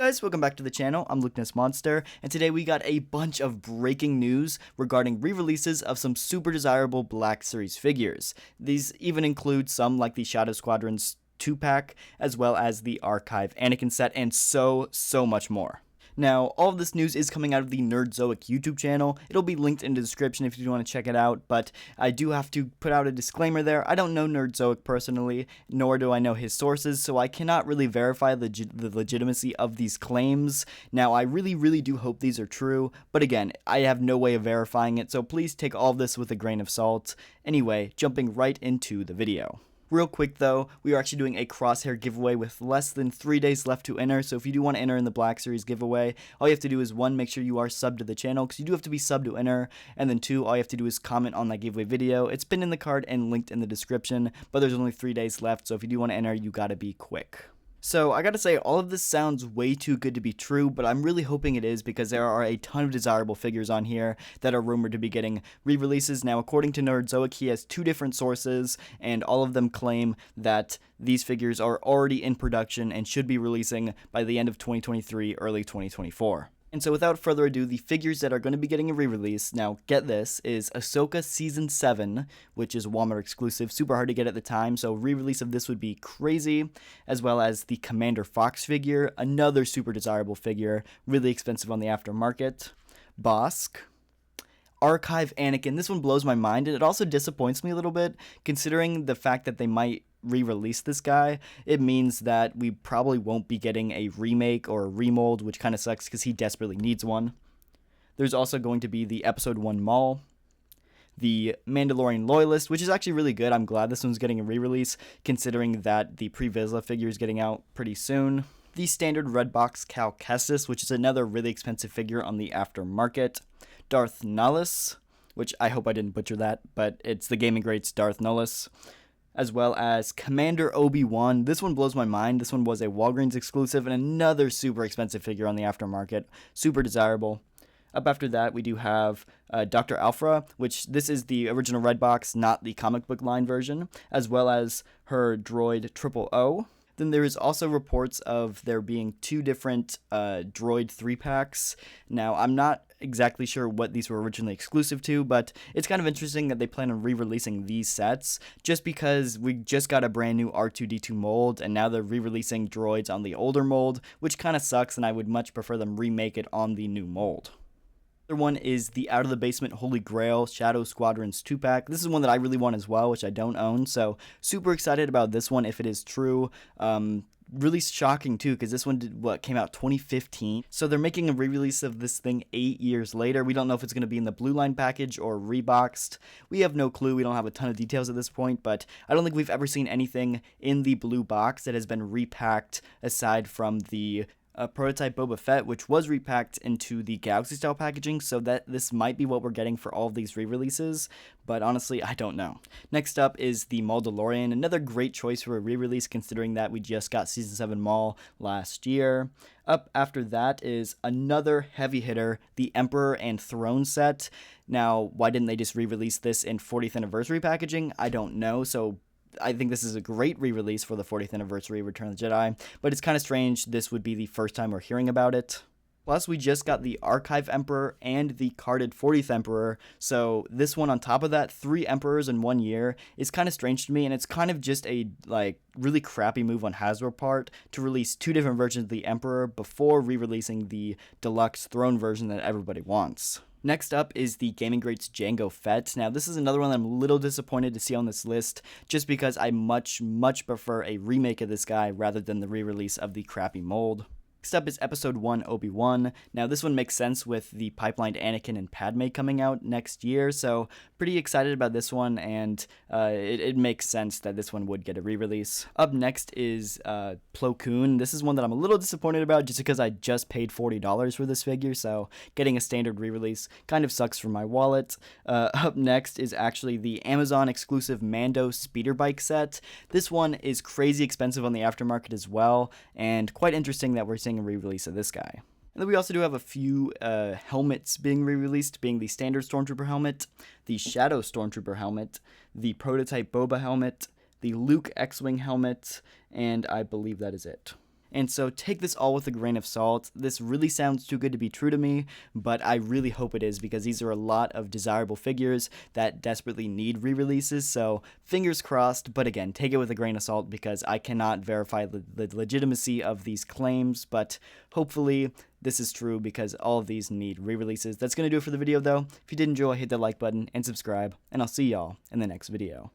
Guys, welcome back to the channel. I'm Lukeness Monster, and today we got a bunch of breaking news regarding re-releases of some super desirable Black Series figures. These even include some like the Shadow Squadron's 2-pack, as well as the Archive Anakin set, and so much more. Now, all of this news is coming out of the Nerdzoic YouTube channel. It'll be linked in the description if you want to check it out, but I do have to put out a disclaimer there. I don't know Nerdzoic personally, nor do I know his sources, so I cannot really verify the legitimacy of these claims. Now, I really do hope these are true, but again, I have no way of verifying it, so please take all of this with a grain of salt. Anyway, jumping right into the video. Real quick though, we are actually doing a crosshair giveaway with less than 3 days left to enter, so if you do want to enter in the Black Series giveaway, all you have to do is 1, make sure you are subbed to the channel, because you do have to be subbed to enter, and then 2, all you have to do is comment on that giveaway video. It's pinned in the card and linked in the description, but there's only 3 days left, so if you do want to enter, you gotta be quick. So, I gotta say, all of this sounds way too good to be true, but I'm really hoping it is because there are a ton of desirable figures on here that are rumored to be getting re-releases. Now, according to Nerdzoic, he has 2 different sources, and all of them claim that these figures are already in production and should be releasing by the end of 2023, early 2024. And so without further ado, the figures that are going to be getting a re-release, now get this, is Ahsoka Season 7, which is Walmart exclusive, super hard to get at the time, so re-release of this would be crazy, as well as the Commander Fox figure, another super desirable figure, really expensive on the aftermarket, Bosk, Archive Anakin. This one blows my mind, and it also disappoints me a little bit, considering the fact that they might re-release this guy. It means that we probably won't be getting a remake or a remold, which kind of sucks because he desperately needs one. There's also going to be the Episode 1 Maul, the Mandalorian Loyalist, which is actually really good. I'm glad this one's getting a re-release, considering that the Pre-Vizsla figure is getting out pretty soon. The standard Redbox Cal Kestis, which is another really expensive figure on the aftermarket. Darth Nihilus, which I hope I didn't butcher that, but it's the gaming greats Darth Nihilus, as well as Commander Obi-Wan. This one blows my mind. This one was a Walgreens exclusive and another super expensive figure on the aftermarket. Super desirable. Up after that, we do have Dr. Alphra, which this is the original Redbox, not the comic book line version, as well as her droid Triple O. Then there is also reports of there being 2 different droid 3-packs. Now, I'm not exactly sure what these were originally exclusive to, but it's kind of interesting that they plan on re-releasing these sets, just because we just got a brand new R2-D2 mold, and now they're re-releasing droids on the older mold, which kind of sucks, and I would much prefer them remake it on the new mold. The other one is the Out of the Basement Holy Grail Shadow Squadron's 2-pack. This is one that I really want as well, which I don't own, so super excited about this one if it is true. Really shocking too, because this one came out 2015, so they're making a re-release of this thing 8 years later. We don't know if it's going to be in the blue line package or reboxed. We have no clue. We don't have a ton of details at this point, but I don't think we've ever seen anything in the blue box that has been repacked aside from the prototype Boba Fett, which was repacked into the Galaxy style packaging, so that this might be what we're getting for all of these re-releases, but honestly, I don't know. Next up is the Mandalorian, another great choice for a re-release considering that we just got Season 7 Maul last year. Up after that is another heavy hitter, the Emperor and Throne set. Now, why didn't they just re-release this in 40th anniversary packaging? I don't know, so I think this is a great re-release for the 40th anniversary of Return of the Jedi, but it's kind of strange this would be the first time we're hearing about it. Plus, we just got the Archive Emperor and the carded 40th Emperor, so this one on top of that, 3 Emperors in 1 year, is kind of strange to me, and it's kind of just a, really crappy move on Hasbro part to release 2 different versions of the Emperor before re-releasing the deluxe throne version that everybody wants. Next up is the Gaming Greats Jango Fett. Now, this is another one that I'm a little disappointed to see on this list, just because I much prefer a remake of this guy rather than the re-release of the crappy mold. Next up is Episode 1 Obi-Wan. Now, this one makes sense with the pipelined Anakin and Padme coming out next year, so pretty excited about this one, and it makes sense that this one would get a re-release. Up next is Plo Koon. This is one that I'm a little disappointed about just because I just paid $40 for this figure, so getting a standard re-release kind of sucks for my wallet. Up next is actually the Amazon exclusive Mando speeder bike set. This one is crazy expensive on the aftermarket as well, and quite interesting that we're seeing a re-release of this guy. And then we also do have a few helmets being re-released, being the standard Stormtrooper helmet, the Shadow Stormtrooper helmet, the prototype Boba helmet, the Luke X-Wing helmet, and I believe that is it. And so take this all with a grain of salt. This really sounds too good to be true to me, but I really hope it is, because these are a lot of desirable figures that desperately need re-releases, so fingers crossed. But again, take it with a grain of salt, because I cannot verify the legitimacy of these claims, but hopefully this is true, because all of these need re-releases. That's going to do it for the video though. If you did enjoy, hit that like button and subscribe, and I'll see y'all in the next video.